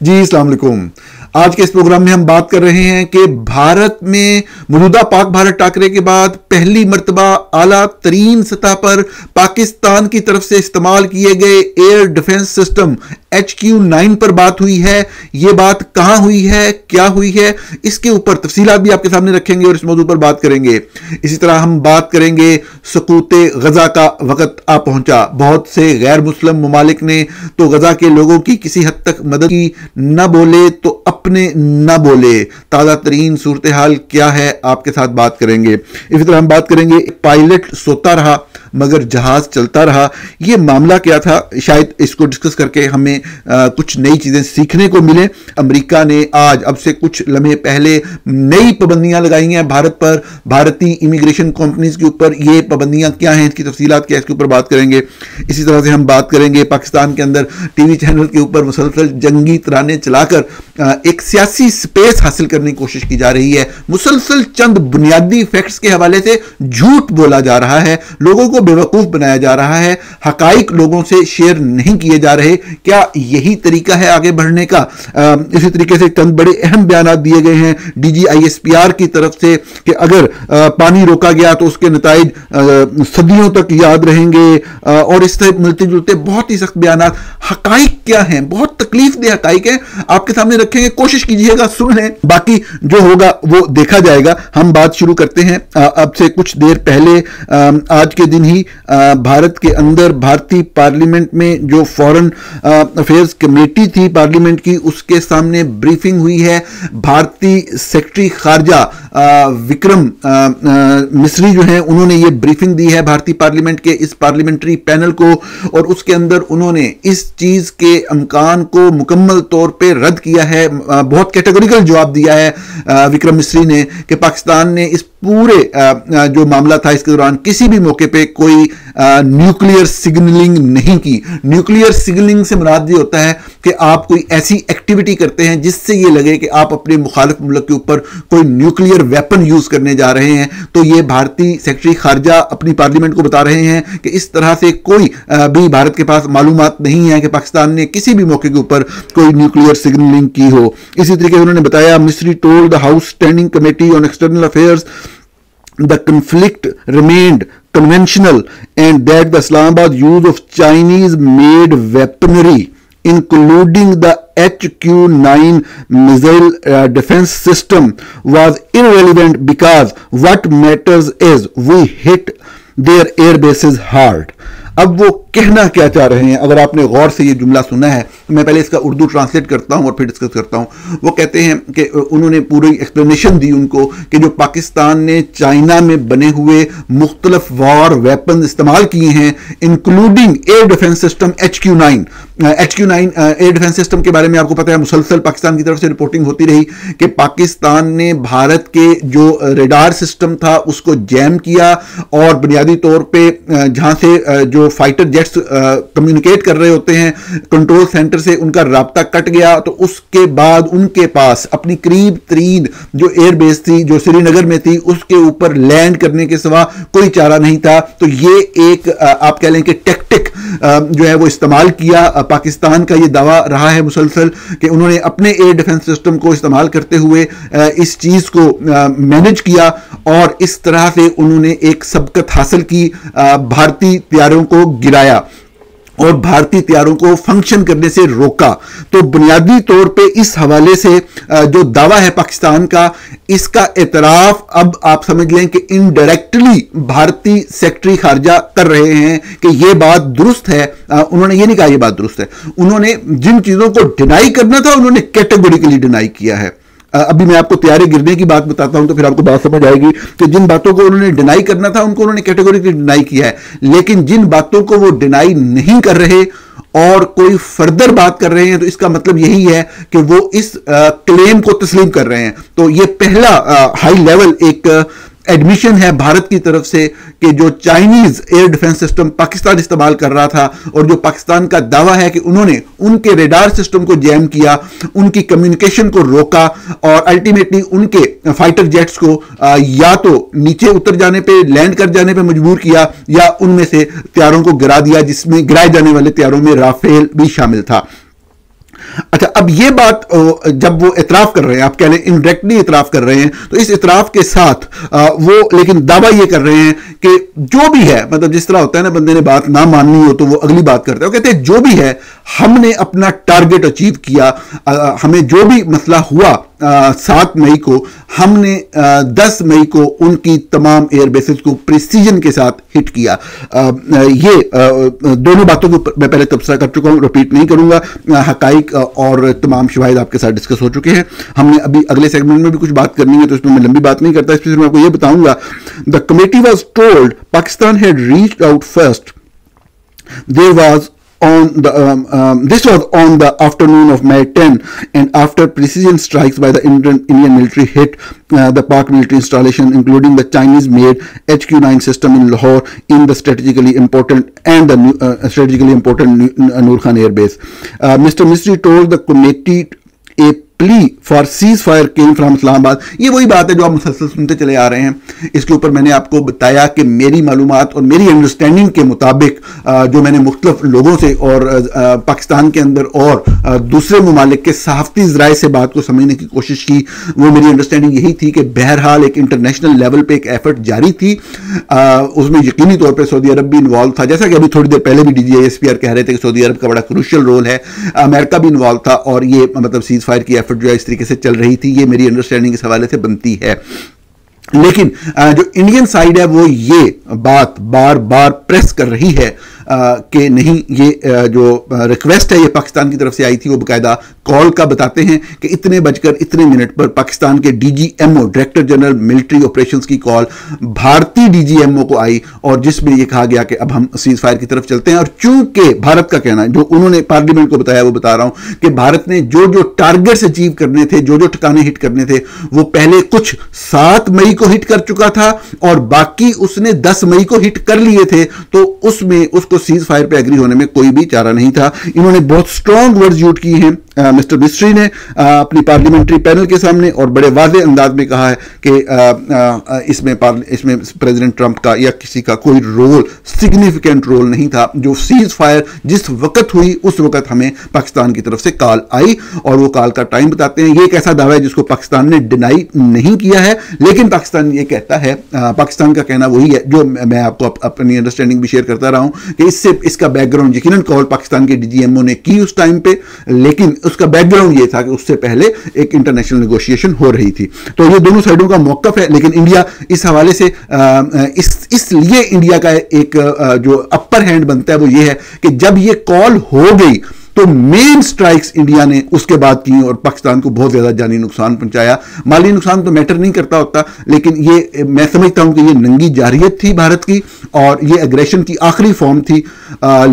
जी अस्सलाम वालेकुम। आज के इस प्रोग्राम में हम बात कर रहे हैं कि भारत में मौजूदा पाक भारत टाकरे के बाद पहली मर्तबा आला तरीन सतह पर पाकिस्तान की तरफ से इस्तेमाल किए गए एयर डिफेंस सिस्टम HQ-9 पर बात हुई है। यह बात कहां हुई है, क्या हुई है, इसके ऊपर तफसीलात भी आपके सामने रखेंगे और इस मौजू पर बात करेंगे। इसी तरह हम बात करेंगे सकूते गजा का वक्त आ पहुंचा। बहुत से गैर मुस्लिम ममालिक ने तो गजा के लोगों की किसी हद तक मदद की, न बोले तो अपने न बोले। ताज़ा तरीन सूरत हाल क्या है, आपके साथ बात करेंगे। इसी तरह हम बात करेंगे पायलट सोता रहा मगर जहाज चलता रहा। यह मामला क्या था, शायद इसको डिस्कस करके हमें कुछ नई चीजें सीखने को मिले। अमेरिका ने आज अब से कुछ लम्हे पहले नई पाबंदियां लगाई हैं भारत पर, भारतीय इमिग्रेशन कंपनीज के ऊपर। ये पाबंदियां क्या हैं, इसकी तफसीलात क्या है, इसके ऊपर बात करेंगे। इसी तरह से हम बात करेंगे पाकिस्तान के अंदर टीवी चैनल के ऊपर मुसलसल जंगी तराने चलाकर एक सियासी स्पेस हासिल करने की कोशिश की जा रही है। मुसलसल चंद बुनियादी फैक्ट्स के हवाले से झूठ बोला जा रहा है, लोगों को बेवकूफ बनाया जा रहा है, हकाइक लोगों से शेयर नहीं किए जा रहे। क्या यही तरीका है आगे बढ़ने का? इसी तरीके से चंद बड़े अहम बयान दिए गए हैं DGISPR की तरफ से कि अगर पानी रोका गया तो उसके नताइज सदियों तक याद रहेंगे, और इससे मिलते जुलते बहुत ही सख्त बयान। हकाइक क्या हैं, बहुत तकलीफ दे हकाइक है, आपके सामने रखेंगे, कोशिश कीजिएगा सुन लें, बाकी जो होगा वो देखा जाएगा। हम बात शुरू करते हैं। अब से कुछ देर पहले आज के दिन ही भारत के अंदर भारतीय पार्लियामेंट में जो फॉरेन अफेयर्स कमेटी थी पार्लियामेंट की, उसके सामने ब्रीफिंग हुई है। भारतीय सेक्रेटरी खारजा विक्रम मिस्री जो हैं, उन्होंने ये ब्रीफिंग दी है भारतीय पार्लियामेंट के इस पार्लियामेंट्री पैनल को, और उसके अंदर उन्होंने इस चीज के अमकान को मुकम्मल तौर पे रद्द किया है। बहुत कैटेगोरिकल जवाब दिया है विक्रम मिस्री ने कि पाकिस्तान ने इस पूरे जो मामला था इसके दौरान किसी भी मौके पे कोई न्यूक्लियर सिग्नलिंग नहीं की। न्यूक्लियर सिग्नलिंग से मुराद ये होता है कि आप कोई ऐसी एक्टिविटी करते हैं जिससे ये लगे कि आप अपने मुखालिफ मुल्क के ऊपर कोई न्यूक्लियर वेपन यूज करने जा रहे हैं। तो ये भारतीय सेक्रेटरी खारजा अपनी पार्लियामेंट को बता रहे हैं कि इस तरह से कोई भी भारत के पास मालूमात नहीं है कि पाकिस्तान ने किसी भी मौके के ऊपर कोई न्यूक्लियर सिग्नलिंग की हो। इसी तरीके से उन्होंने बताया, मिस्री told the house standing committee on external affairs the conflict remained conventional and that the Islamabad use of Chinese made weaponry including the HQ-9 missile defense system was irrelevant because what matters is we hit their air bases hard। अब वो कहना क्या चाह रहे हैं, अगर आपने गौर से ये जुमला सुना है, मैं पहले इसका उर्दू ट्रांसलेट करता हूं और फिर डिस्कस करता हूं। वो कहते हैं कि उन्होंने पूरी एक्सप्लेनेशन दी उनको कि जो पाकिस्तान ने चाइना में बने हुए मुख्तलिफ वॉर वेपन इस्तेमाल किए हैं, including air defence system HQ-9 air defence system के बारे में आपको पता है, मुसलसल पाकिस्तान की तरफ से रिपोर्टिंग होती रही कि पाकिस्तान ने भारत के जो रेडार सिस्टम था उसको जैम किया, और बुनियादी तौर पर जहां से जो फाइटर जेट्स कम्युनिकेट कर रहे होते हैं कंट्रोल सेंटर से, उनका राब्ता कट गया। तो उसके बाद उनके पास अपनी करीब तरीन जो एयरबेस थी जो श्रीनगर में थी उसके ऊपर लैंड करने के सिवा कोई चारा नहीं था। तो ये एक आप कह लें कि टैक्टिक जो है वो इस्तेमाल किया। पाकिस्तान का ये दावा रहा है मुसलसल कि उन्होंने अपने एयर डिफेंस सिस्टम को इस्तेमाल करते हुए इस चीज को मैनेज किया, और इस तरह से उन्होंने एक सबकत हासिल की, भारतीय तैयारों को गिराया और भारतीय तैयारों को फंक्शन करने से रोका। तो बुनियादी तौर पे इस हवाले से जो दावा है पाकिस्तान का, इसका एतराफ अब आप समझ लें कि इनडायरेक्टली भारतीय सेक्रेटरी खारजा कर रहे हैं कि यह बात दुरुस्त है। उन्होंने ये नहीं कहा यह बात दुरुस्त है, उन्होंने जिन चीजों को डिनाई करना था उन्होंने कैटेगोरिकली डिनाई किया है। अभी मैं आपको तैयारी गिरने की बात बताता हूं तो फिर आपको बात समझ आएगी कि जिन बातों को उन्होंने डिनाई करना था उनको उन्होंने कैटेगोरिकली डिनाई किया है, लेकिन जिन बातों को वो डिनाई नहीं कर रहे और कोई फर्दर बात कर रहे हैं, तो इसका मतलब यही है कि वो इस क्लेम को तस्लीम कर रहे हैं। तो ये पहला हाई लेवल एक एडमिशन है भारत की तरफ से कि जो Chinese air defence system Pakistan इस्तेमाल कर रहा था, और जो पाकिस्तान का दावा है कि उन्होंने उनके रेडार सिस्टम को जैम किया, उनकी कम्युनिकेशन को रोका, और अल्टीमेटली उनके फाइटर जेट्स को या तो नीचे उतर जाने पे, लैंड कर जाने पे मजबूर किया, या उनमें से तैयारों को गिरा दिया, जिसमें गिराए जाने वाले तैयारों में राफेल भी शामिल था। अच्छा, अब ये बात जब वो इतराफ कर रहे हैं, आप कह लें इनडायरेक्टली इतराफ कर रहे हैं, तो इस इतराफ के साथ वो लेकिन दावा ये कर रहे हैं कि जो भी है, मतलब जिस तरह होता है ना, बंदे ने बात ना माननी हो तो वो अगली बात करते हैं, वो कहते हैं जो भी है हमने अपना टारगेट अचीव किया, हमें जो भी मसला हुआ 7 मई को, हमने 10 मई को उनकी तमाम एयर बेसेस को प्रिसीजन के साथ हिट किया। ये दोनों बातों को मैं पहले तबसरा कर चुका हूं, रिपीट नहीं करूंगा। हकाइक और तमाम शवाहिद आपके साथ डिस्कस हो चुके हैं। हमने अभी अगले सेगमेंट में भी कुछ बात करनी है, तो इसमें मैं लंबी बात नहीं करता, इसमें मैं आपको ये बताऊंगा। The committee was told Pakistan had reached out first, there was on the this was on the afternoon of May 10, and after precision strikes by the Indian military hit the Pak military installation, including the Chinese made HQ-9 system in Lahore in the strategically important strategically important Noor Khan Air Base. Mr. Misri told the committee a plea for ceasefire came from Islamabad. ये वही बात है जो आप मुसलसल सुनते चले आ रहे हैं। इसके ऊपर मैंने आपको बताया कि मेरी मालूमात और मेरी अंडरस्टैंडिंग के मुताबिक जो मैंने मुख्तलिफ लोगों से और पाकिस्तान के अंदर और दूसरे ममालिक के सहाफ़ती ज़राए से बात को समझने की कोशिश की, वो मेरी अंडरस्टैंडिंग यही थी कि बहरहाल एक इंटरनेशनल लेवल पे एक एफर्ट जारी थी। उसमें यकीनी तौर पर सऊदी अरब भी इन्वॉल्व था, जैसा कि अभी थोड़ी देर पहले भी DGISPR कह रहे थे कि सऊदी अरब का बड़ा क्रूशियल रोल है। अमेरिका भी इन्वॉल्व था और ये मतलब सीज फायर की एफर्ट जो है इस तरीके से चल रही थी। ये मेरी अंडरस्टैंडिंग इस हवाले से बनती है। लेकिन जो इंडियन साइड है वो ये बात बार बार प्रेस कर रही है कि नहीं, ये जो रिक्वेस्ट है ये पाकिस्तान की तरफ से आई थी, वो बाकायदा कॉल का बताते हैं कि इतने बजकर इतने मिनट पर पाकिस्तान के DGMO director general military operations की कॉल भारतीय DGMO को आई और जिसमें यह कहा गया कि अब हम सीज फायर की तरफ चलते हैं। और चूंकि भारत का कहना है, जो उन्होंने पार्लियामेंट को बताया वो बता रहा हूं कि भारत ने जो जो टारगेट्स अचीव करने थे, जो जो ठिकाने हिट करने थे, वो पहले कुछ 7 मई को हिट कर चुका था और बाकी उसने 10 मई को हिट कर लिए थे, तो उसमें उसको सीज फायर पे एग्री होने में कोई भी चारा नहीं था। इन्होंने बहुत स्ट्रॉन्ग वर्ड्स यूज किए हैं मिस्टर मिस्ट्री ने अपनी पार्लियामेंट्री पैनल के सामने और बड़े वाज़ेह अंदाज में कहा है कि इसमें प्रेसिडेंट ट्रंप का या किसी का कोई रोल, सिग्निफिकेंट रोल नहीं था। जो सीज फायर जिस वक्त हुई उस वक्त हमें पाकिस्तान की तरफ से कॉल आई और वो कॉल का टाइम बताते हैं। ये एक ऐसा दावा है जिसको पाकिस्तान ने डिनाई नहीं किया है, लेकिन पाकिस्तान ये कहता है, पाकिस्तान का कहना वही है जो मैं आपको अपनी अंडरस्टैंडिंग भी शेयर करता रहा हूं कि इसका बैकग्राउंड यकीनन कॉल पाकिस्तान के DGMO ने की उस टाइम पे, लेकिन उसका बैकग्राउंड ये था कि उससे पहले एक इंटरनेशनल नेगोशिएशन हो रही थी। तो ये दोनों साइडों का मौकफ है, लेकिन इंडिया इस हवाले से इसलिए इंडिया का एक जो अपर हैंड बनता है वो ये है कि जब ये कॉल हो गई तो मेन स्ट्राइक्स इंडिया ने उसके बाद की और पाकिस्तान को बहुत ज्यादा जानी नुकसान पहुंचाया। माली नुकसान तो मैटर नहीं करता होता, लेकिन ये मैं समझता हूं कि ये नंगी जारियत थी भारत की और ये एग्रेशन की आखिरी फॉर्म थी।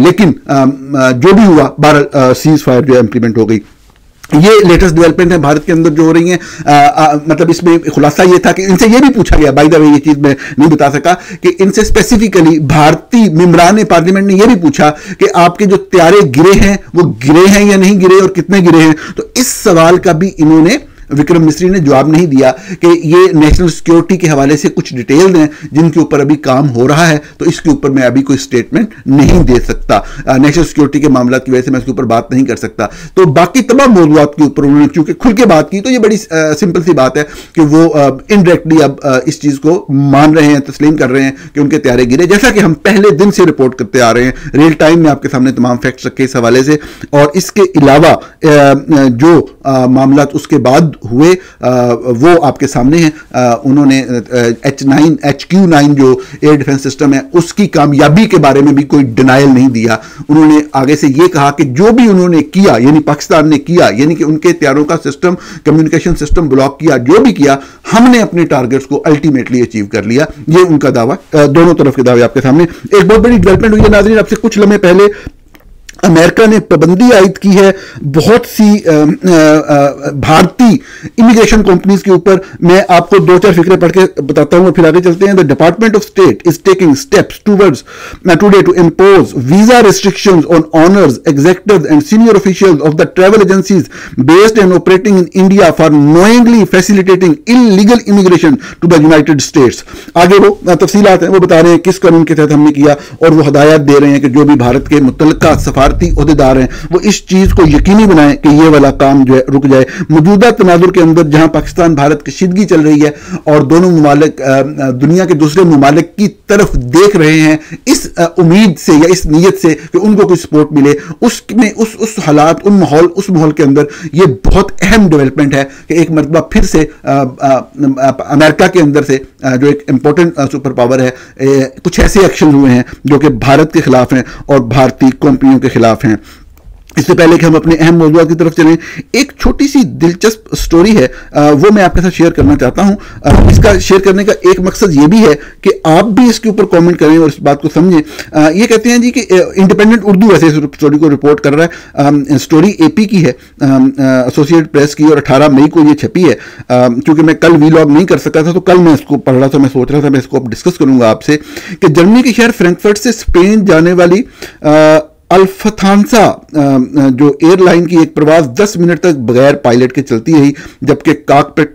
लेकिन जो भी हुआ, बहरहाल सीज फायर जो इंप्लीमेंट हो गई। ये लेटेस्ट डेवलपमेंट है भारत के अंदर जो हो रही हैं। मतलब इसमें खुलासा ये था कि इनसे ये भी पूछा गया, बाय द वे ये चीज मैं नहीं बता सका, कि इनसे स्पेसिफिकली भारतीय मेंबरान पार्लियामेंट ने ये भी पूछा कि आपके जो त्यारे गिरे हैं वो गिरे हैं या नहीं गिरे और कितने गिरे हैं। तो इस सवाल का भी इन्होंने, विक्रम मिस्री ने जवाब नहीं दिया कि ये नेशनल सिक्योरिटी के हवाले से कुछ डिटेल हैं जिनके ऊपर अभी काम हो रहा है, तो इसके ऊपर मैं अभी कोई स्टेटमेंट नहीं दे सकता। नेशनल सिक्योरिटी के मामला की वजह से मैं इसके ऊपर बात नहीं कर सकता। तो बाकी तमाम मौजूदात के ऊपर उन्होंने चूंकि खुल के बात की, तो ये बड़ी सिंपल सी बात है कि वो इनडायरेक्टली अब इस चीज को मान रहे हैं, तस्लीम कर रहे हैं कि उनके त्यारे गिरे, जैसा कि हम पहले दिन से रिपोर्ट करते आ रहे हैं। रियल टाइम में आपके सामने तमाम फैक्ट्स रखे इस हवाले से। और इसके अलावा जो मामला उसके बाद हुए वो आपके सामने हैं। उन्होंने HQ-9 जो एयर डिफेंस सिस्टम है उसकी कामयाबी के बारे में भी कोई डिनायल नहीं दिया। उन्होंने आगे से ये कहा कि जो भी उन्होंने किया, यानी पाकिस्तान ने किया, यानी कि उनके हथियारों का सिस्टम, कम्युनिकेशन सिस्टम ब्लॉक किया, जो भी किया, हमने अपने टारगेट्स को अल्टीमेटली अचीव कर लिया। ये उनका दावा, दोनों तरफ के दावे आपके सामने। एक बहुत बड़ी डेवलपमेंट हुई है नाज़रीन, आपसे कुछ लम्हे पहले अमेरिका ने पाबंदी आयद की है बहुत सी भारतीय इमिग्रेशन कंपनीज के ऊपर। मैं आपको 2-4 फिक्रे पढ़ के बताता हूं, फिर आगे चलते हैं। The department of state is taking steps towards today to impose visa restrictions on owners, executives and senior officials of the travel agencies based and operating in India for knowingly facilitating illegal immigration to the United States. आगे वो तफसीलात हैं, वो बता रहे हैं किस कानून के तहत हमने किया और वो हदायत दे रहे हैं कि जो भी भारत के मुतल्लिका सफारत भारतीय ओहदेदार हैं वो इस चीज को यकीनी बनाएं कि ये वाला काम जो है रुक जाए। मौजूदा तनाजुर के अंदर जहां पाकिस्तान भारत कशीदगी चल रही है और दोनों ममालिक दुनिया के दूसरे ममालिक की तरफ देख रहे हैं इस उम्मीद से या इस नीयत से कि उनको कोई सपोर्ट मिले, उसमें उस हालात उस माहौल के अंदर ये बहुत अहम डेवलपमेंट है कि एक मरतबा फिर से अमेरिका के अंदर से जो एक इंपॉर्टेंट सुपर पावर है कुछ ऐसे एक्शन हुए हैं जो कि भारत के खिलाफ हैं और भारतीय कंपनियों के खिलाफ हैं। इससे पहले कि हम अपने अहम मौजूद की तरफ चलें, एक छोटी सी दिलचस्प स्टोरी है वो मैं आपके साथ शेयर करना चाहता हूं। इसका शेयर करने का एक मकसद ये भी है कि आप भी इसके ऊपर कमेंट करें और इस बात को समझें। ये कहते हैं जी कि इंडिपेंडेंट उर्दू ऐसे स्टोरी को रिपोर्ट कर रहा है। स्टोरी एपी की है, एसोसिएटेड प्रेस की, और 18 मई को ये छपी है। क्योंकि मैं कल वीलॉग नहीं कर सका था तो कल मैं इसको पढ़ रहा था, मैं सोच रहा था मैं इसको डिस्कस करूंगा आपसे कि जर्मनी के शहर फ्रैंकफर्ट से स्पेन जाने वाली अल्फथांसा जो एयरलाइन की एक प्रवास 10 मिनट तक बगैर पायलट के चलती रही, जबकि कॉकपिट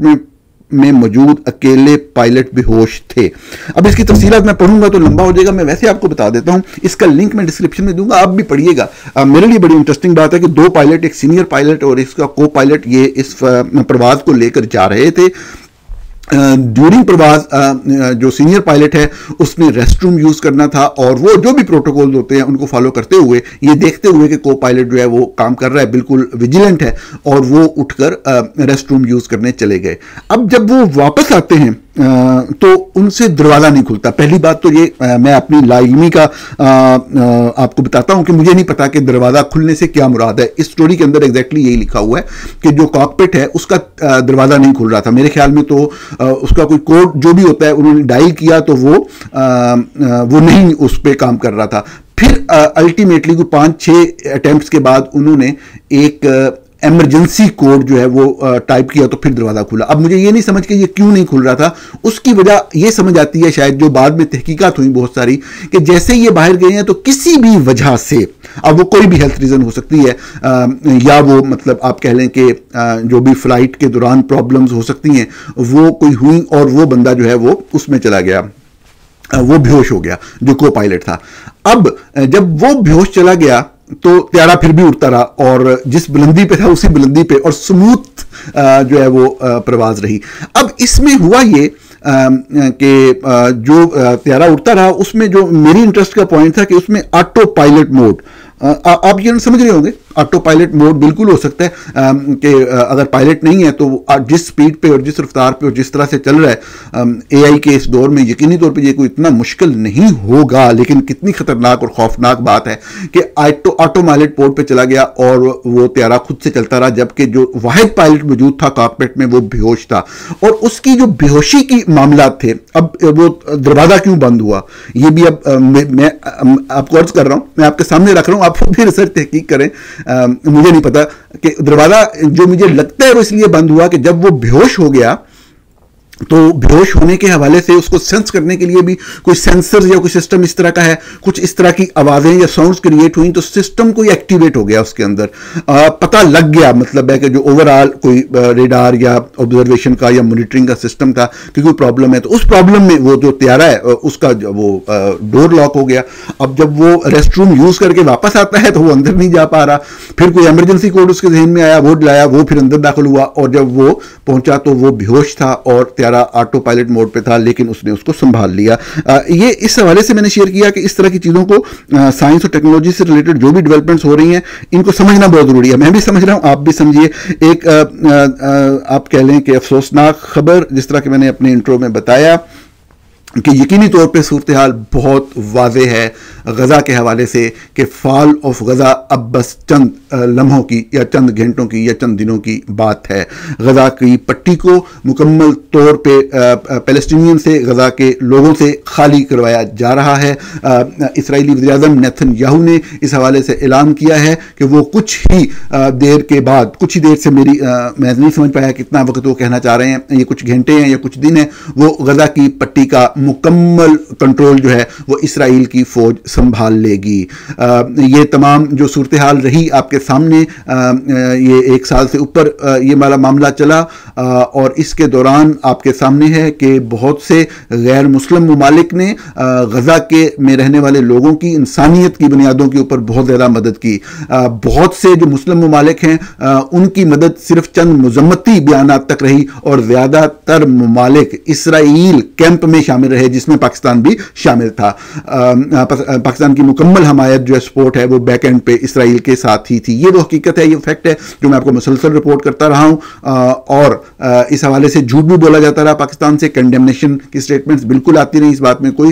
में मौजूद अकेले पायलट बेहोश थे। अब इसकी तफसीलात मैं पढ़ूंगा तो लंबा हो जाएगा, मैं वैसे आपको बता देता हूं। इसका लिंक मैं डिस्क्रिप्शन में दूंगा, आप भी पढ़िएगा। मेरे लिए बड़ी इंटरेस्टिंग बात है कि 2 पायलट, एक सीनियर पायलट और इसका को पायलट, ये इस प्रवास को लेकर जा रहे थे। ड्यूरिंग प्रवास जो सीनियर पायलट है उसने रेस्ट रूम यूज करना था और वो जो भी प्रोटोकॉल होते हैं उनको फॉलो करते हुए, ये देखते हुए कि को पायलट जो है वो काम कर रहा है, बिल्कुल विजिलेंट है, और वो उठकर रेस्ट रूम यूज करने चले गए। अब जब वो वापस आते हैं तो उनसे दरवाज़ा नहीं खुलता। पहली बात तो ये मैं अपनी लाइल्मी का आपको बताता हूं कि मुझे नहीं पता कि दरवाज़ा खुलने से क्या मुराद है। इस स्टोरी के अंदर एग्जैक्टली यही लिखा हुआ है कि जो कॉकपिट है उसका दरवाज़ा नहीं खुल रहा था। मेरे ख्याल में तो उसका कोई कोड जो भी होता है उन्होंने डायल किया तो वो नहीं उस पर काम कर रहा था। फिर अल्टीमेटली कोई 5-6 अटेम्प्ट्स के बाद उन्होंने एक इमरजेंसी कोड जो है वो टाइप किया तो फिर दरवाज़ा खुला। अब मुझे ये नहीं समझ के ये क्यों नहीं खुल रहा था, उसकी वजह ये समझ आती है शायद जो बाद में तहकीकात हुई बहुत सारी, कि जैसे ये बाहर गए हैं तो किसी भी वजह से, अब वो कोई भी हेल्थ रीज़न हो सकती है या वो मतलब आप कह लें कि जो भी फ्लाइट के दौरान प्रॉब्लम्स हो सकती हैं वो कोई हुई और वो बंदा जो है वो उसमें चला गया, वो बेहोश हो गया जो को पायलट था। अब जब वो बेहोश चला गया तो त्यारा फिर भी उड़ता रहा और जिस बुलंदी पे था उसी बुलंदी पे और स्मूथ जो है वो प्रवास रही। अब इसमें हुआ ये कि जो त्यारा उड़ता रहा उसमें जो मेरी इंटरेस्ट का पॉइंट था कि उसमें ऑटो पायलट मोड, आप ये समझ रहे होंगे ऑटो पायलट मोड बिल्कुल हो सकता है कि अगर पायलट नहीं है तो जिस स्पीड पे और जिस रफ्तार पे और जिस तरह से चल रहा है एआई के इस दौर में यकीनी तौर पे ये कोई इतना मुश्किल नहीं होगा, लेकिन कितनी खतरनाक और खौफनाक बात है कि ऑटो पायलट मोड पे चला गया और वो त्यारा खुद से चलता रहा, जबकि जो वाहिद पायलट मौजूद था कॉकपिट में वो बेहोश था और उसकी जो बेहोशी की मामला थे। अब वो दरवाज़ा क्यों बंद हुआ ये भी अब मैं आपको अर्ज कर रहा हूँ, मैं आपके सामने रख रहा हूँ, आप भी रिसर्च तहकीक करें। मुझे नहीं पता कि दरवाज़ा जो मुझे लगता है वो इसलिए बंद हुआ कि जब वो बेहोश हो गया तो बेहोश होने के हवाले से उसको सेंस करने के लिए भी कोई सेंसर या कोई सिस्टम इस तरह का है, कुछ इस तरह की आवाज़ें या साउंड्स क्रिएट हुई तो सिस्टम कोई एक्टिवेट हो गया उसके अंदर, पता लग गया, मतलब है कि जो ओवरऑल कोई रेडार या ऑब्जर्वेशन का या मॉनिटरिंग का सिस्टम था कि कोई प्रॉब्लम है, तो उस प्रॉब्लम में वो जो त्यारा है उसका वो डोर लॉक हो गया। अब जब वो रेस्ट रूम यूज़ करके वापस आता है तो वो अंदर नहीं जा पा रहा, फिर कोई एमरजेंसी कोड उसके जहन में आया, वो लाया, वो फिर अंदर दाखिल हुआ और जब वो पहुंचा तो वो बेहोश था और ऑटो पायलट मोड पे था, लेकिन उसने उसको संभाल लिया। ये इस हवाले से मैंने शेयर किया कि इस तरह की चीज़ों को साइंस और टेक्नोलॉजी से रिलेटेड जो भी डेवलपमेंट्स हो रही हैं इनको समझना बहुत ज़रूरी है। मैं भी समझ रहा हूँ, आप भी समझिए। एक आप कह लें कि अफसोसनाक खबर, जिस तरह कि मैंने अपने इंट्रो में बताया कि यकीनी तौर पे सूरत हाल बहुत वाज़े है गज़ा के हवाले से कि फ़ॉल ऑफ गज़ा अब बस चंद लम्हों की या चंद घंटों की या चंद दिनों की बात है। गज़ा की पट्टी को मुकम्मल तौर पे पैलेस्टीनियन से, गज़ा के लोगों से खाली करवाया जा रहा है। इसराइली वज़ीर-ए-आज़म नेतन्याहू ने इस हवाले से ऐलान किया है कि वो कुछ ही देर के बाद, कुछ ही देर से मैं नहीं समझ पाया कितना वक्त वो कहना चाह रहे हैं, ये कुछ घंटे हैं या कुछ दिन है, वो गज़ा की पट्टी का मुकम्मल कंट्रोल जो है वो इसराइल की फौज संभाल लेगी। ये तमाम जो सूरत हाल रही आपके सामने, ये 1 साल से ऊपर ये वाला मामला चला, और इसके दौरान आपके सामने है कि बहुत से गैर मुस्लिम ममालिक ने गजा के में रहने वाले लोगों की इंसानियत की बुनियादों के ऊपर बहुत ज़्यादा मदद की। बहुत से जो मुस्लिम ममालिक हैं उनकी मदद सिर्फ चंद मजम्मती बयानात तक रही, और ज़्यादातर ममालिक इसराइल कैंप में शामिल रहे, जिसमें पाकिस्तान भी शामिल था। पाकिस्तान की मुकम्मल हमायत जो है, सपोर्ट है, वो बैक एंड पे इसराइल के साथ ही थी। ये वो हकीकत है, ये फैक्ट है जो मैं आपको मुसलसल रिपोर्ट करता रहा हूँ, और इस हवाले से झूठ भी बोला जाता रहा पाकिस्तान से। कंडेमनेशन की स्टेटमेंट्स बिल्कुल आती रही, इस बात में कोई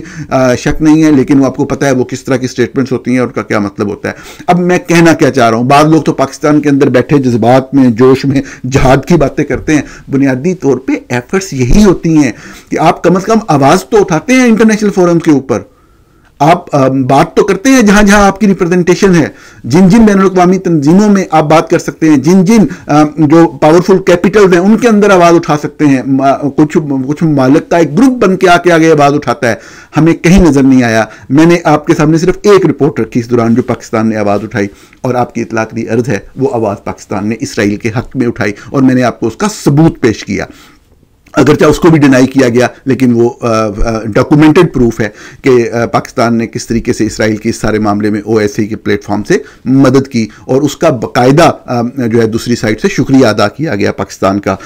शक नहीं है, लेकिन वो आपको पता है वो किस तरह की स्टेटमेंट्स होती हैं और उनका क्या मतलब होता है। अब मैं कहना क्या चाह रहा हूं, बाद लोग तो पाकिस्तान के अंदर बैठे जज्बात में, जोश में जिहाद की बातें करते हैं। बुनियादी तौर पे एफर्ट्स यही होती हैं कि आप कम से कम आवाज तो उठाते हैं इंटरनेशनल फोरम के ऊपर, आप बात तो करते हैं जहां जहां आपकी रिप्रेजेंटेशन है, जिन जिन बैनुल अक़वामी तंजीमों में आप बात कर सकते हैं, जिन जिन जो पावरफुल कैपिटल्स हैं उनके अंदर आवाज उठा सकते हैं। कुछ मालिक का एक ग्रुप बन के आगे आवाज उठाता है, हमें कहीं नजर नहीं आया। मैंने आपके सामने सिर्फ एक रिपोर्ट रखी इस दौरान जो पाकिस्तान ने आवाज उठाई, और आपकी इतलाक दी अर्ज है वो आवाज पाकिस्तान ने इसराइल के हक में उठाई, और मैंने आपको उसका सबूत पेश किया। अगरचे उसको भी डिनाई किया गया, लेकिन वो डॉक्यूमेंटेड प्रूफ है कि पाकिस्तान ने किस तरीके से इसराइल के इस सारे मामले में OSCE के प्लेटफॉर्म से मदद की, और उसका बाकायदा जो है दूसरी साइड से शुक्रिया अदा किया गया पाकिस्तान का।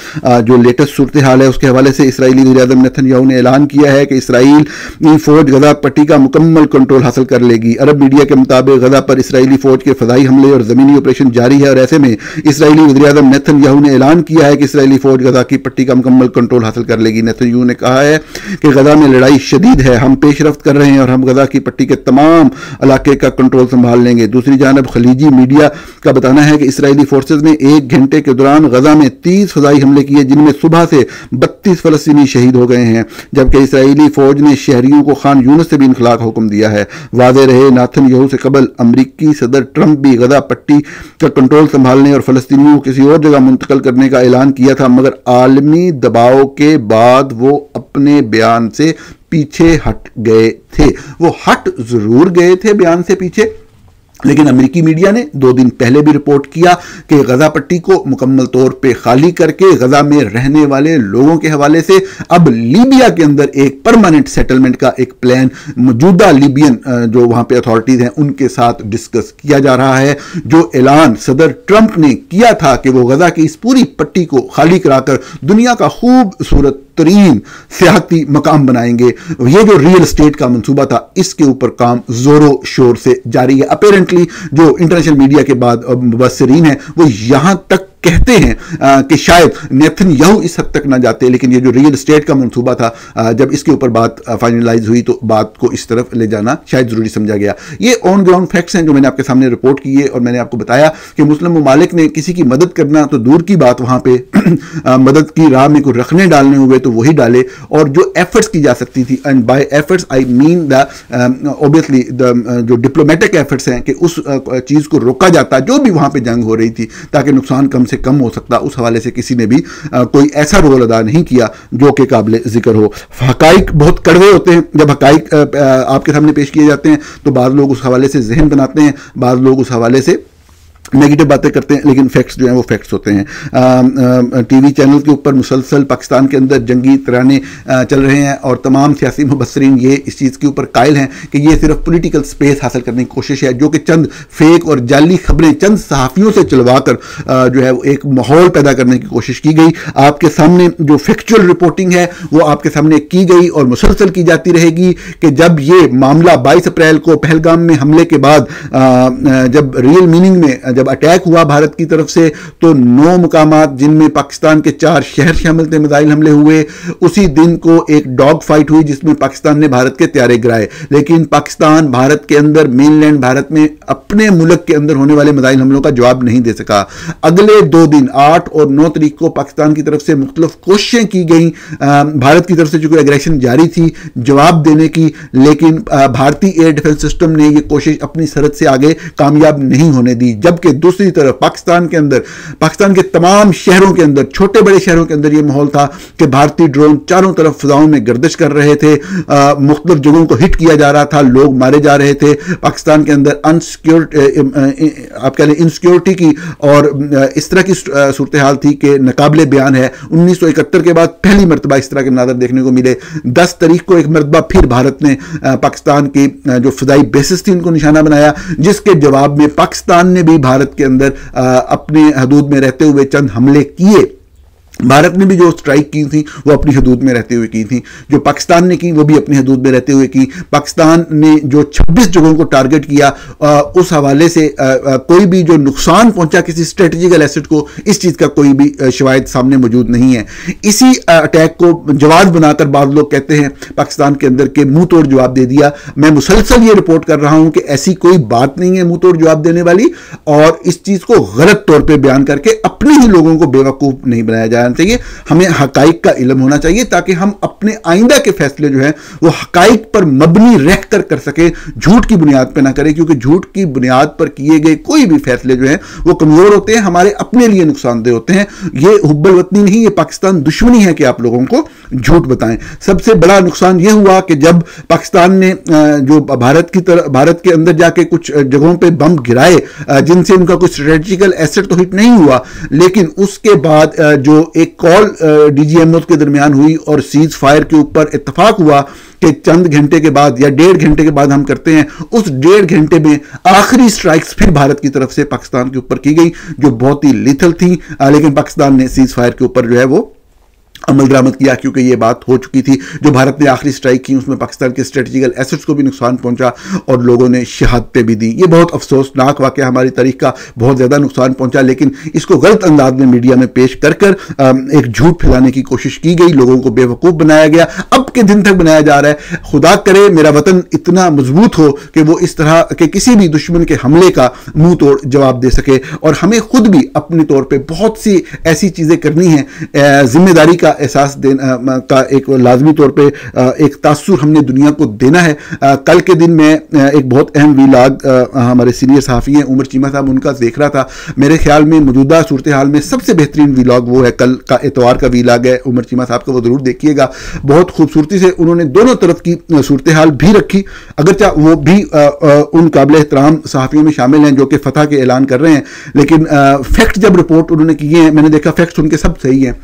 जो लेटेस्ट सूरत हाल है उसके हवाले से इसराइली वज़ीर-ए-आज़म नेतन्याहू ने ऐलान किया है कि इसराइल फौज गजा पट्टी का मुकम्मल कंट्रोल हासिल कर लेगी। अरब मीडिया के मुताबिक गजा पर इसराइली फौज के फदाई हमले और ज़मीनी ऑपरेशन जारी है, और ऐसे में इसराइली वज़ीर-ए-आज़म नेतन्याहू ने ऐलान किया है कि इसराइली फौज गजा की पट्टी का मुकम्मल कंट्रोल हासिल कर लेगी। नेतन्याहू ने कहा है कि गजा में लड़ाई शदीद है, हम पेशरफ्त कर रहे हैं और हम गजा की पट्टी के तमाम इलाके का कंट्रोल संभाल लेंगे। दूसरी जानब खलीजी मीडिया का बताना है कि इसराइली फोर्सेज ने 1 घंटे के दौरान गजा में 30 फजाई हमले किए, जिनमें सुबह से 32 फलस्तीनी शहीद हो गए हैं, जबकि इसराइली फौज ने शहरियों को खान यूनुस से भी इनखला का हुक्म दिया है। वाज़ेह रहे, नेतन्याहू से कबल अमरीकी सदर ट्रंप भी गजा पट्टी का कंट्रोल संभालने और फलस्तीनियों को किसी और जगह मुंतकिल करने का ऐलान किया था, मगर आलमी दबाव के बाद वो अपने बयान से पीछे हट गए थे। वो हट जरूर गए थे बयान से पीछे, लेकिन अमेरिकी मीडिया ने 2 दिन पहले भी रिपोर्ट किया कि गजा पट्टी को मुकम्मल तौर पे खाली करके गजा में रहने वाले लोगों के हवाले से अब लीबिया के अंदर एक परमानेंट सेटलमेंट का एक प्लान मौजूदा लीबियन जो वहां पे अथॉरिटीज हैं उनके साथ डिस्कस किया जा रहा है। जो ऐलान सदर ट्रंप ने किया था कि वो गजा की इस पूरी पट्टी को खाली कराकर दुनिया का खूबसूरत तरीन सियाहती मकाम बनाएंगे, ये जो रियल एस्टेट का मंसूबा था इसके ऊपर काम जोरों शोर से जारी है। अपेरेंटली जो इंटरनेशनल मीडिया के बाद मुबस्सिरीन है वो यहां तक कहते हैं कि शायद नेतन्याहू इस हद तक ना जाते, लेकिन ये जो रियल एस्टेट का मंसूबा था जब इसके ऊपर बात फाइनलाइज हुई तो बात को इस तरफ ले जाना शायद जरूरी समझा गया। ये ऑन ग्राउंड फैक्ट्स हैं जो मैंने आपके सामने रिपोर्ट की है, और मैंने आपको बताया कि मुस्लिम ममालिक ने किसी की मदद करना तो दूर की बात, वहां पे मदद की राह में कोई रखने डालने हुए तो वही डाले, और जो एफर्ट्स की जा सकती थी, and by efforts I mean the obviously जो डिप्लोमेटिक एफर्ट्स हैं कि उस चीज को रोका जाता जो भी वहां पे जंग हो रही थी ताकि नुकसान कम से कम हो सकता, उस हवाले से किसी ने भी कोई ऐसा रोल अदा नहीं किया जो कि काबिल जिक्र हो। हकाइक बहुत कड़वे होते हैं, जब हकाइक आपके सामने पेश किए जाते हैं तो बाद लोग उस हवाले से जहन बनाते हैं, बाद लोग उस हवाले से नेगेटिव बातें करते हैं, लेकिन फैक्ट्स जो हैं वो फैक्ट्स होते हैं। टीवी चैनल के ऊपर मुसलसल पाकिस्तान के अंदर जंगी तराने चल रहे हैं, और तमाम सियासी मुबस्सिरीन ये इस चीज़ के ऊपर कायल हैं कि ये सिर्फ पॉलिटिकल स्पेस हासिल करने की कोशिश है, जो कि चंद फेक और जाली खबरें चंद सहाफ़ियों से चलवाकर जो है वो एक माहौल पैदा करने की कोशिश की गई। आपके सामने जो फैक्चुअल रिपोर्टिंग है वो आपके सामने की गई और मुसलसल की जाती रहेगी कि जब ये मामला 22 अप्रैल को पहलगाम में हमले के बाद जब रियल मीनिंग में जब अटैक हुआ भारत की तरफ से तो 9 मुकामात जिनमें पाकिस्तान के 4 शहर शामिल थे मिसाइल हमले हुए। उसी दिन को एक डॉग फाइट हुई जिसमें पाकिस्तान ने भारत के त्यारे गिराए, लेकिन पाकिस्तान भारत के अंदर मेनलैंड भारत में अपने मुल्क के अंदर होने वाले मिसाइल हमलों का जवाब नहीं दे सका। अगले 2 दिन 8 और 9 तारीख को पाकिस्तान की तरफ से मुख्तलिफ कोशिशें की गई भारत की तरफ से, जो एग्रेशन जारी थी जवाब देने की, लेकिन भारतीय एयर डिफेंस सिस्टम ने यह कोशिश अपनी सरहद से आगे कामयाब नहीं होने दी। जब जबकि दूसरी तरफ पाकिस्तान के अंदर, पाकिस्तान के तमाम शहरों के अंदर, छोटे बड़े शहरों के अंदर यह माहौल था कि भारतीय ड्रोन चारों तरफ फिजाओं में गर्दिश कर रहे थे, मुख्तलिफ जगहों को हिट किया जा रहा था, लोग मारे जा रहे थे। पाकिस्तान के अंदर आप कह लें इनसिक्योरिटी की और इस तरह की सूरत हाल थी कि नाकाबिले बयान है। 1971 के बाद पहली मरतबा इस तरह के मनाज़र देखने को मिले। 10 तारीख को एक मरतबा फिर भारत ने पाकिस्तान की जो फ़िज़ाई बेसिस थी उनको निशाना बनाया, जिसके जवाब में पाकिस्तान ने भी भारत के अंदर अपने हदूद में रहते हुए चंद हमले किए। भारत ने भी जो स्ट्राइक की थी वो अपनी हदूद में रहते हुए की थी, जो पाकिस्तान ने की वो भी अपनी हदूद में रहते हुए की। पाकिस्तान ने जो 26 जगहों को टारगेट किया, उस हवाले से कोई भी जो नुकसान पहुंचा किसी स्ट्रेटेजिकल एसेट को, इस चीज़ का कोई भी शवाहिद सामने मौजूद नहीं है। इसी अटैक को जवाब बनाकर बाद लोग कहते हैं पाकिस्तान के अंदर के मुंह तोड़ जवाब दे दिया। मैं मुसलसल ये रिपोर्ट कर रहा हूं कि ऐसी कोई बात नहीं है मुंह तोड़ जवाब देने वाली, और इस चीज़ को गलत तौर पर बयान करके अपने ही लोगों को बेवकूफ़ नहीं बनाया जाना चाहिए। हमें हकाइक का इल्म होना चाहिए ताकि हम अपने आइंदा के फैसले जो हैं वो हकाइक पर मबनी रहकर कर सके, झूठ की बुनियाद पर ना करें, क्योंकि झूठ की बुनियाद पर किए गए कोई भी फैसले जो हैं वो कमजोर होते हैं, हमारे अपने लिए नुकसानदेह होते हैं। ये हुब्बल वतनी नहीं, ये पाकिस्तान दुश्मनी है कि आप लोगों को झूठ बताएं। सबसे बड़ा नुकसान यह हुआ कि जब पाकिस्तान ने जो भारत के अंदर जाके कुछ जगहों पर बम गिराए जिनसे उनका कुछ स्ट्रेटेजिकल एसेट तो हिट नहीं हुआ, लेकिन उसके बाद जो एक कॉल डीजीएमओ के दरमियान हुई और सीज फायर के ऊपर इत्तफाक हुआ कि चंद घंटे के बाद या 1.5 घंटे के बाद हम करते हैं, उस 1.5 घंटे में आखिरी स्ट्राइक्स फिर भारत की तरफ से पाकिस्तान के ऊपर की गई जो बहुत ही लिथल थी, लेकिन पाकिस्तान ने सीज फायर के ऊपर जो है वो अमल दरामद किया, क्योंकि ये बात हो चुकी थी। जो भारत ने आखिरी स्ट्राइक की उसमें पाकिस्तान के स्ट्रेटेजिकल एसेट्स को भी नुकसान पहुंचा और लोगों ने शहादतें भी दी। ये बहुत अफसोसनाक वाकया, हमारी तारीख का बहुत ज़्यादा नुकसान पहुंचा, लेकिन इसको गलत अंदाज में मीडिया में पेश कर कर एक झूठ फैलाने की कोशिश की गई, लोगों को बेवकूफ़ बनाया गया, अब के दिन तक बनाया जा रहा है। खुदा करे मेरा वतन इतना मजबूत हो कि वो इस तरह के किसी भी दुश्मन के हमले का मुंह तोड़ जवाब दे सके, और हमें खुद भी अपने तौर पर बहुत सी ऐसी चीज़ें करनी है, जिम्मेदारी का एहसास देना का एक लाजमी तौर पे एक तासुर हमने दुनिया को देना है। कल के दिन में एक बहुत अहम वीलाग हमारे सीनियर सहाफ़ी हैं उमर चीमा साहब, उनका देख रहा था। मेरे ख्याल में मौजूदा सूरत हाल में सबसे बेहतरीन वीलाग वो है, कल का इतवार का वीलाग है उमर चीमा साहब का, वो ज़रूर देखिएगा। बहुत खूबसूरती से उन्होंने दोनों तरफ की सूरत हाल भी रखी, अगरचा वो भी उन काबिल एहतराम सहाफ़ियों में शामिल हैं जो कि फतह के ऐलान कर रहे हैं, लेकिन फैक्ट जब रिपोर्ट उन्होंने किए हैं, मैंने देखा फैक्ट्स उनके सब सही हैं।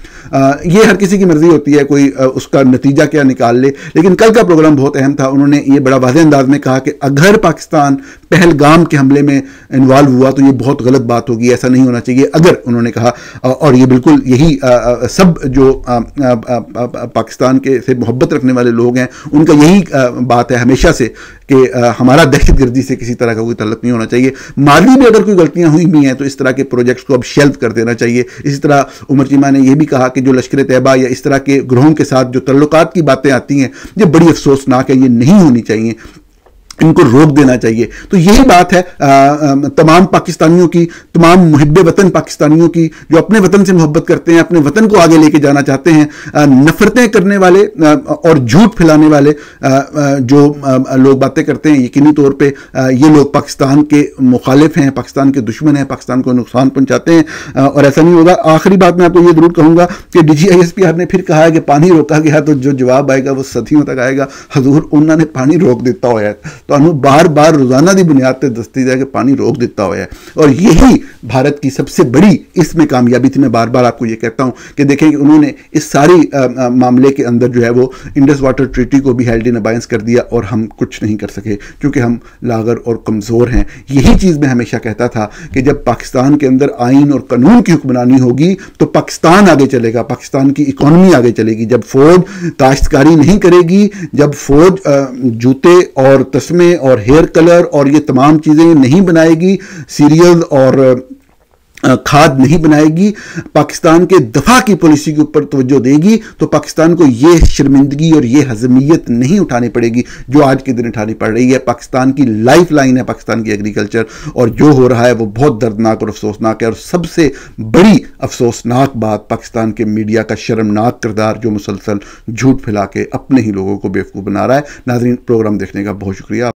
ये हर किसी की मर्जी होती है कोई उसका नतीजा क्या निकाल ले, लेकिन कल का प्रोग्राम बहुत अहम था। उन्होंने ये बड़ा वाज़ेह अंदाज में कहा कि अगर पाकिस्तान पहलगाम के हमले में इन्वॉल्व हुआ तो ये बहुत गलत बात होगी, ऐसा नहीं होना चाहिए। अगर उन्होंने कहा, और ये बिल्कुल यही सब जो पाकिस्तान के से मोहब्बत रखने वाले लोग हैं उनका यही बात है हमेशा से कि हमारा दहशतगर्दी से किसी तरह का कोई तल्लुक नहीं होना चाहिए। माली में अगर कोई गलतियां हुई भी हैं तो इस तरह के प्रोजेक्ट्स को अब शेल्फ कर देना चाहिए। इसी तरह उमर चीमा ने यह भी कहा कि जो लश्कर तैयबा या इस तरह के ग्रोहों के साथ जो तल्लुकात की बातें आती हैं ये बड़ी अफसोसनाक है, ये नहीं होनी चाहिए, इनको रोक देना चाहिए। तो यही बात है तमाम पाकिस्तानियों की, तमाम मुहिब्बे वतन पाकिस्तानियों की जो अपने वतन से मोहब्बत करते हैं, अपने वतन को आगे लेके जाना चाहते हैं। नफरतें करने वाले और झूठ फैलाने वाले जो लोग बातें करते हैं, यकीनी तौर पे ये लोग पाकिस्तान के मुखालिफ हैं, पाकिस्तान के दुश्मन हैं, पाकिस्तान को नुकसान पहुंचाते हैं, और ऐसा नहीं होगा। आखिरी बात मैं आपको ये जरूर कहूँगा कि DGISP ने फिर कहा है कि पानी रोका गया तो जो जवाब आएगा वो सदियों तक आएगा। हजूर उन्होंने पानी रोक देता हुआ है तो हमें बार बार रोजाना की बुनियाद पर दसती जाए कि पानी रोक देता हुआ है, और यही भारत की सबसे बड़ी इसमें कामयाबी थी। मैं बार बार आपको ये कहता हूँ कि देखें कि उन्होंने इस सारी मामले के अंदर जो है वो इंडस वाटर ट्रीटी को भी हेल्ड इन अबायंस कर दिया और हम कुछ नहीं कर सके क्योंकि हम लागर और कमज़ोर हैं। यही चीज़ मैं हमेशा कहता था कि जब पाकिस्तान के अंदर आइन और कानून की हुक्मरानी होगी तो पाकिस्तान आगे चलेगा, पाकिस्तान की इकॉनमी आगे चलेगी। जब फौज काश्तकारी नहीं करेगी, जब फौज जूते और तस्मे और हेयर कलर और ये तमाम चीजें नहीं बनाएगी, सीरियल और खाद नहीं बनाएगी, पाकिस्तान के दफा की पॉलिसी के ऊपर तवज्जो देगी, तो पाकिस्तान को ये शर्मिंदगी और ये हजमियत नहीं उठानी पड़ेगी जो आज के दिन उठानी पड़ रही है। पाकिस्तान की लाइफ लाइन है पाकिस्तान की एग्रीकल्चर, और जो हो रहा है वो बहुत दर्दनाक और अफसोसनाक है। और सबसे बड़ी अफसोसनाक बात पाकिस्तान के मीडिया का शर्मनाक किरदार जो मुसलसल झूठ फैला के अपने ही लोगों को बेवकूफ़ बना रहा है। नाज़रीन, प्रोग्राम देखने का बहुत शुक्रिया।